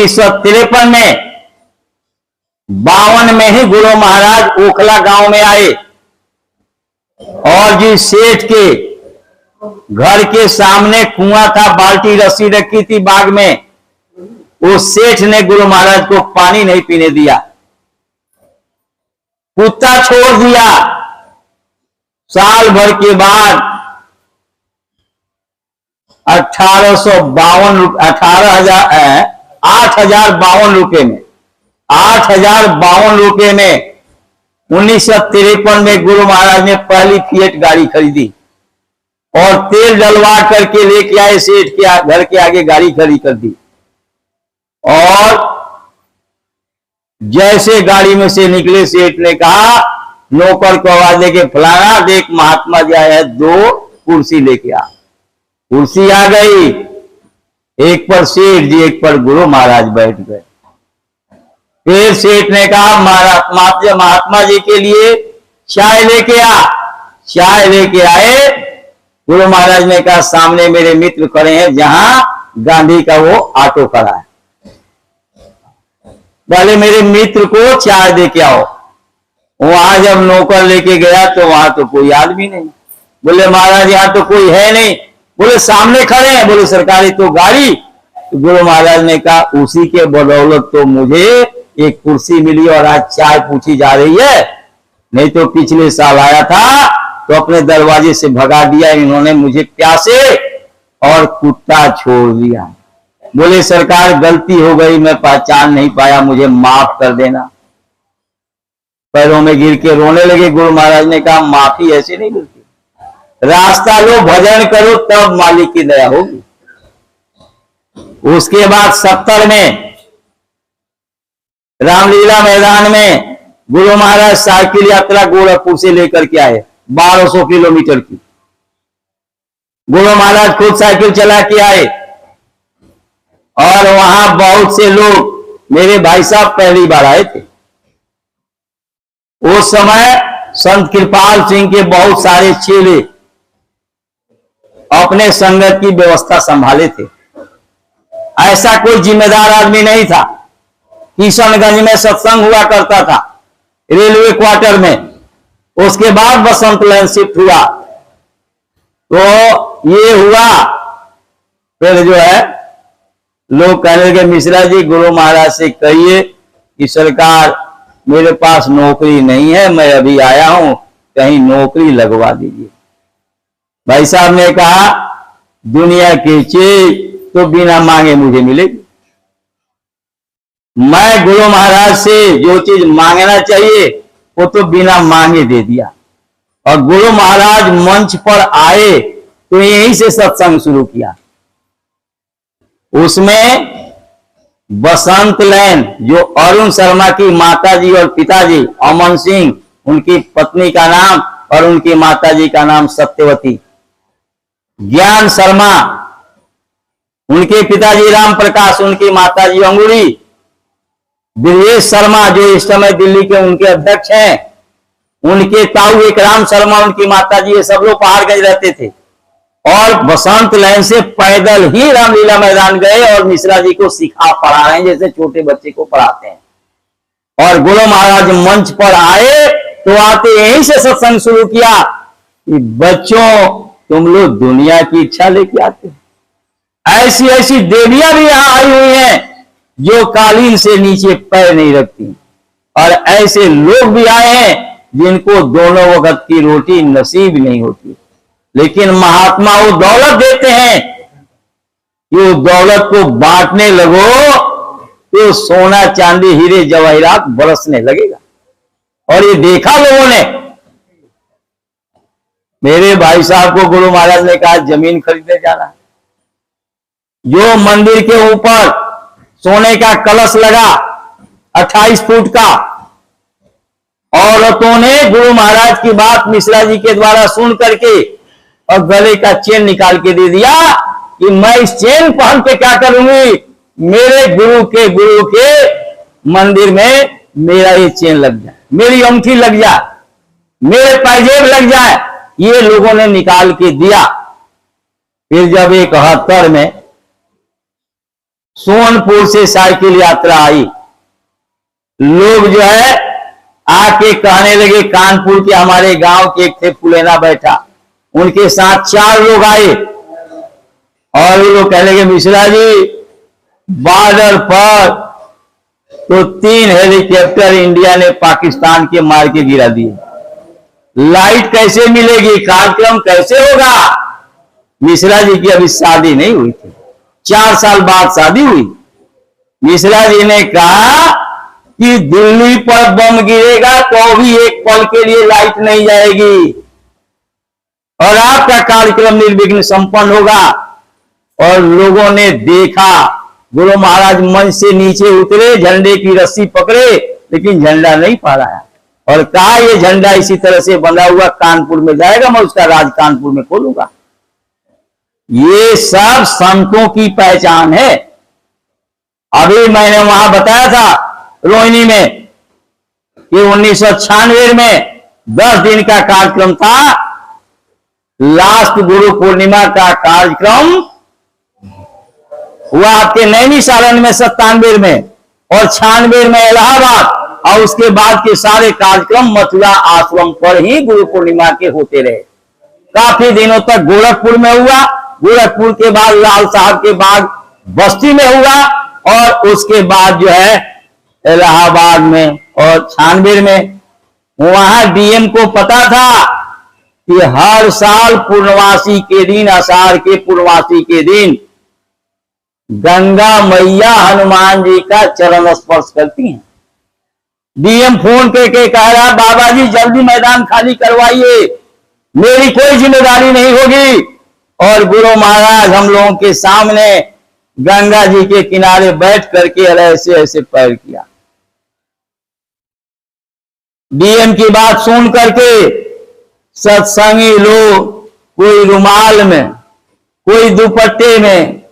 1953 में 52 में ही गुरु महाराज ओखला गांव में आए और जिस सेठ के घर के सामने कुआं था, बाल्टी रस्सी रखी थी बाग में, उस सेठ ने गुरु महाराज को पानी नहीं पीने दिया, कुत्ता छोड़ दिया। साल भर के बाद 8,052 रुपए में 8,052 रुपए में 1953 में गुरु महाराज ने पहली फिएट गाड़ी खरीदी और तेल डलवा करके लेके आए, सेठ के घर के आगे गाड़ी खड़ी कर दी। और जैसे गाड़ी में से निकले, सेठ ने कहा, नौकर को आवाज देके, फलाना देख महात्मा जी आए हैं, 2 कुर्सी लेके आ। कुर्सी आ गई, एक पर सेठ जी, एक पर गुरु महाराज बैठ गए। फिर सेठ ने कहा, महात्मा जी के लिए चाय लेके आ। चाय लेके आए। गुरु महाराज ने कहा, सामने मेरे मित्र खड़े हैं, जहां गांधी का वो ऑटो खड़ा है, पहले मेरे मित्र को चाय दे के आओ। वहां जब नौकर लेके गया तो वहां तो कोई आदमी नहीं। बोले महाराज यहां तो कोई है नहीं। बोले सामने खड़े हैं। बोले सरकारी तो गाड़ी। तो गुरु महाराज ने कहा, उसी के बदौलत तो मुझे एक कुर्सी मिली और आज चाय पूछी जा रही है, नहीं तो पिछले साल आया था तो अपने दरवाजे से भगा दिया इन्होंने मुझे प्यासे और कुत्ता छोड़ दिया। बोले सरकार गलती हो गई, मैं पहचान नहीं पाया, मुझे माफ कर देना। पैरों में गिर के रोने लगे। गुरु महाराज ने कहा, माफी ऐसे नहीं मिलती, रास्ता लो, भजन करो, तब मालिक की दया होगी। उसके बाद 70 में रामलीला मैदान में गुरु महाराज साइकिल यात्रा गोरखपुर से लेकर के आए, 1200 किलोमीटर की। गुरु महाराज खुद साइकिल चला के आए और वहां बहुत से लोग, मेरे भाई साहब पहली बार आए थे। उस समय संत कृपाल सिंह के बहुत सारे चेले अपने संगत की व्यवस्था संभाले थे। ऐसा कोई जिम्मेदार आदमी नहीं था। किशनगंज में सत्संग हुआ करता था, रेलवे क्वार्टर में। उसके बाद बसंत लाइन शिफ्ट हुआ तो ये हुआ। फिर जो है लोग कहने लगे, मिश्रा जी गुरु महाराज से कहिए कि सरकार मेरे पास नौकरी नहीं है, मैं अभी आया हूं, कहीं नौकरी लगवा दीजिए। भाई साहब ने कहा, दुनिया की चीज तो बिना मांगे मुझे मिलेगी। मैं गुरु महाराज से जो चीज मांगना चाहिए वो तो बिना मांगे दे दिया। और गुरु महाराज मंच पर आए तो यहीं से सत्संग शुरू किया। उसमें बसंत लैन, जो अरुण शर्मा की माताजी और पिताजी, अमन सिंह उनकी पत्नी का नाम और उनकी माताजी का नाम सत्यवती, ज्ञान शर्मा उनके पिताजी राम प्रकाश, उनकी माताजी अंगुरी, ब्रजेश शर्मा जो इस समय दिल्ली के उनके अध्यक्ष हैं, उनके ताऊ एक राम शर्मा, उनकी माताजी, ये सब लोग पहाड़गंज रहते थे। और बसंत लाइन से पैदल ही रामलीला मैदान गए और मिश्रा जी को सिखा पढ़ा रहे हैं जैसे छोटे बच्चे को पढ़ाते हैं। और गुरु महाराज मंच पर आए तो आते यहीं से सत्संग शुरू किया कि बच्चों तुम लोग दुनिया की इच्छा लेके आते हो। ऐसी ऐसी देवियां भी यहां आई हुई हैं जो कालीन से नीचे पैर नहीं रखती, और ऐसे लोग भी आए हैं जिनको दोनों वक्त की रोटी नसीब नहीं होती, लेकिन महात्मा वो दौलत देते हैं कि वो दौलत को बांटने लगो तो सोना चांदी हीरे जवाहरात बरसने लगेगा। और ये देखा लोगों ने। मेरे भाई साहब को गुरु महाराज ने कहा जमीन खरीदने जाना, जो मंदिर के ऊपर सोने का कलश लगा 28 फुट का, औरतों ने गुरु महाराज की बात मिश्रा जी के द्वारा सुन करके और गले का चेन निकाल के दे दिया कि मैं इस चेन पहन के क्या करूंगी, मेरे गुरु के मंदिर में मेरा ये चेन लग जाए, मेरी अंगूठी लग जाए, मेरे पायजेब लग जाए। ये लोगों ने निकाल के दिया। फिर जब 71 में सोनपुर से साइकिल यात्रा आई। लोग जो है आके कहने लगे कानपुर के हमारे गांव के एक थे फुलेना बैठा, उनके साथ 4 लोग आए और वो लोग कहने लगे मिश्रा जी बॉर्डर पर तो 3 हेलीकॉप्टर इंडिया ने पाकिस्तान के मार के गिरा दिए, लाइट कैसे मिलेगी, कार्यक्रम कैसे होगा। मिश्रा जी की अभी शादी नहीं हुई थी, 4 साल बाद शादी हुई। मिश्रा जी ने कहा कि दिल्ली पर बम गिरेगा तो भी एक पल के लिए लाइट नहीं जाएगी और आपका कार्यक्रम निर्विघ्न संपन्न होगा। और लोगों ने देखा, गुरु महाराज मंच से नीचे उतरे, झंडे की रस्सी पकड़े लेकिन झंडा नहीं फहराया और कहा यह झंडा इसी तरह से बंधा हुआ कानपुर में जाएगा, मैं उसका राज कानपुर में खोलूंगा। ये सब संतों की पहचान है। अभी मैंने वहां बताया था रोहिणी में कि 1996 में 10 दिन का कार्यक्रम था। लास्ट गुरु पूर्णिमा का कार्यक्रम हुआ आपके नैनीशालन में 97 में और 96 में इलाहाबाद, और उसके बाद के सारे कार्यक्रम मथुरा आश्रम पर ही गुरु पूर्णिमा के होते रहे। काफी दिनों तक गोरखपुर में हुआ, गोरखपुर के बाद लाल साहब के बाद बस्ती में हुआ और उसके बाद जो है इलाहाबाद में और 96 में। वहां डीएम को पता था कि हर साल पूर्णवासी के दिन, आषाढ़ के पूर्णवासी के दिन गंगा मैया हनुमान जी का चरण स्पर्श करती हैं। डीएम फोन करके कह रहा बाबा जी जल्दी मैदान खाली करवाइए, मेरी कोई जिम्मेदारी नहीं होगी। और गुरु महाराज हम लोगों के सामने गंगा जी के किनारे बैठ करके ऐसे ऐसे पैर किया। डीएम की बात सुन करके सत्संगी लोग, कोई रुमाल में, कोई दुपट्टे में,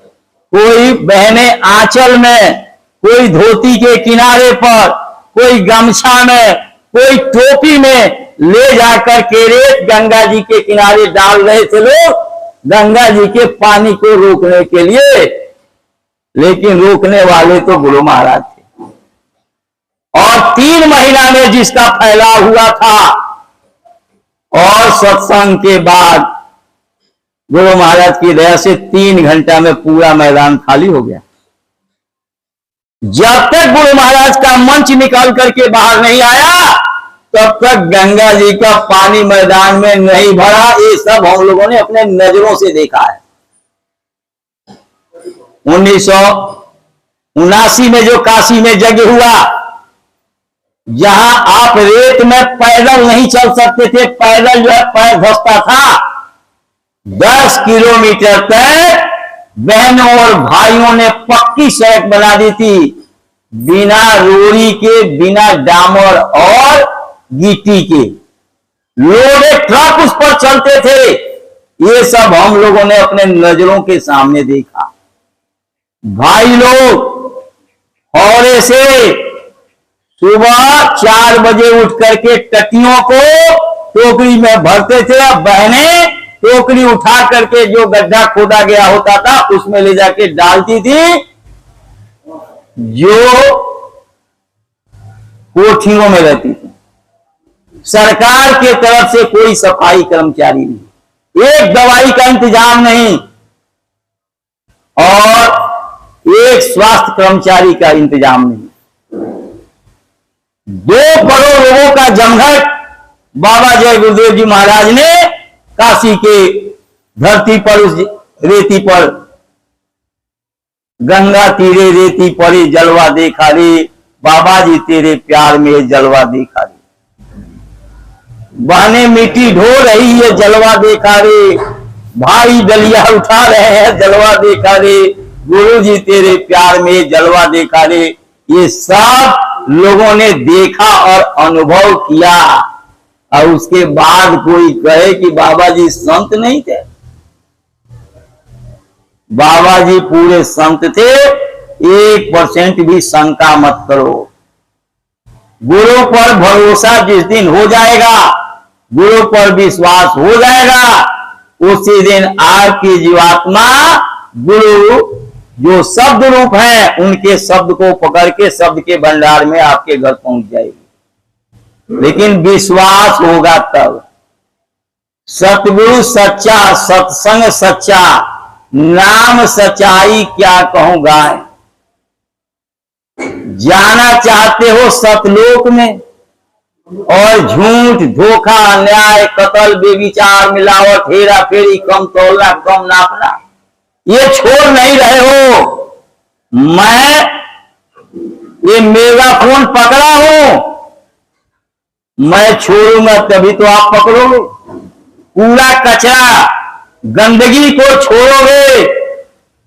कोई बहने आंचल में, कोई धोती के किनारे पर, कोई गमछा में, कोई टोपी में ले जाकर के रेत गंगा जी के किनारे डाल रहे थे लोग, गंगा जी के पानी को रोकने के लिए। लेकिन रोकने वाले तो गुरु महाराज थे। और 3 महीना में जिसका फैलाव हुआ था और सत्संग के बाद गुरु महाराज की दया से 3 घंटा में पूरा मैदान खाली हो गया। जब तक गुरु महाराज का मंच निकाल करके बाहर नहीं आया तब तक गंगा जी का पानी मैदान में नहीं भरा। ये सब हम लोगों ने अपने नजरों से देखा है। 1979 में जो काशी में यज्ञ हुआ, जहां आप रेत में पैदल नहीं चल सकते थे, पैदल जो है पैर धंसता था। 10 किलोमीटर तक बहनों और भाइयों ने पक्की सड़क बना दी थी, बिना रोड़ी के, बिना डामर और गिट्टी के। लोहे ट्रक उस पर चलते थे। ये सब हम लोगों ने अपने नजरों के सामने देखा। भाई लोग हौले से सुबह 4 बजे उठ करके टटियों को टोकरी में भरते थे। अब बहनें टोकरी उठा करके जो गड्ढा खोदा गया होता था उसमें ले जाके डालती थी, जो कोठियों में रहती थी। सरकार के तरफ से कोई सफाई कर्मचारी नहीं, एक दवाई का इंतजाम नहीं और एक स्वास्थ्य कर्मचारी का इंतजाम नहीं। 2 करोड़ लोगों का जमघट बाबा जय गुरुदेव जी महाराज ने काशी के धरती पर, उस रेती पर, गंगा तीरे रेती परे जलवा देखा रे, बाबा जी तेरे प्यार में जलवा देखा रे। बहने मिट्टी ढो रही है, जलवा देखा रे। भाई डलिया उठा रहे हैं, जलवा देखा रे। गुरु जी तेरे प्यार में जलवा देखा रे। ये सब लोगों ने देखा और अनुभव किया। और उसके बाद कोई कहे कि बाबा जी संत नहीं थे। बाबा जी पूरे संत थे, 1% भी शंका मत करो। गुरु पर भरोसा जिस दिन हो जाएगा, गुरु पर विश्वास हो जाएगा, उसी दिन आपकी जीवात्मा गुरु जो शब्द रूप है उनके शब्द को पकड़ के शब्द के भंडार में आपके घर पहुंच जाएगी। लेकिन विश्वास होगा तब। सतगुरु सच्चा, सत्संग सच्चा, नाम सच्चाई क्या कहूंगा। जाना चाहते हो सतलोक में, और झूठ, धोखा, अन्याय, कत्ल, बेविचार, मिलावट, हेरा फेरी, कम तोलना, कम नापना, ये छोड़ नहीं रहे हो। मैं ये मेगाफोन पकड़ा हूं, मैं छोड़ूंगा तभी तो आप पकड़ोगे। पूरा कचरा, गंदगी को छोड़ोगे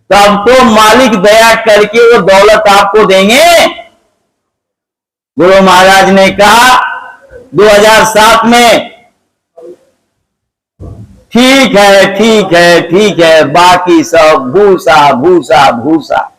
तब तो मालिक दया करके वो दौलत आपको देंगे। गुरु महाराज ने कहा 2007 में, ठीक है, ठीक है, ठीक है, बाकी सब भूसा भूसा भूसा।